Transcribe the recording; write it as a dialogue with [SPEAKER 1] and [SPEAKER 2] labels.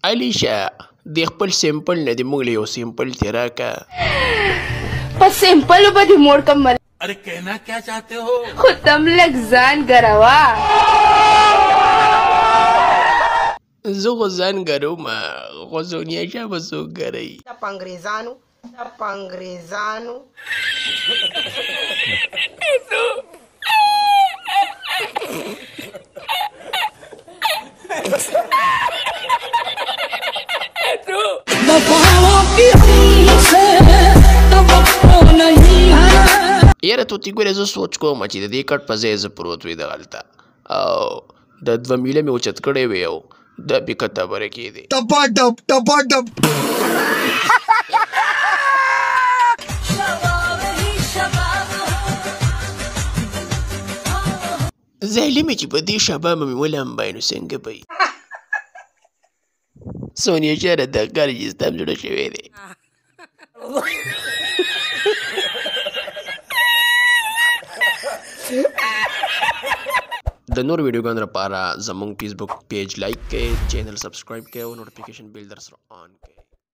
[SPEAKER 1] الیشا د خپل سیمپل نه د موږ له یو سیمپل تیرا کا
[SPEAKER 2] په سیمپل باندې موړ کمل.
[SPEAKER 3] अरे कहना क्या चाहते हो؟
[SPEAKER 2] خو تم لږ ځان ګروا.
[SPEAKER 1] زه خو ځان ګروم خو سونیا شاه به څوک ګروي.
[SPEAKER 4] په انګریزانو
[SPEAKER 1] یاره تو تی ګورې زه سوچ کوم چې د دې کټ په ځای زه پروت وي دغلته او د دوه میله مې اوچت کړی وی او دا بې کته بره کېدې
[SPEAKER 5] ټپاټپ
[SPEAKER 1] ظالمې چې په دې شبابه مې ولمبای نو څنګه به وي سونیا شاه د کار چې ستا هم زړه شوی دی. د نور ویډیوګانو لپاره زموږ فیسبوک پیج لایک کړئ، چینل سبسکرایب کړئ او نوټیفیکیشن بیل در سره آن کړئ.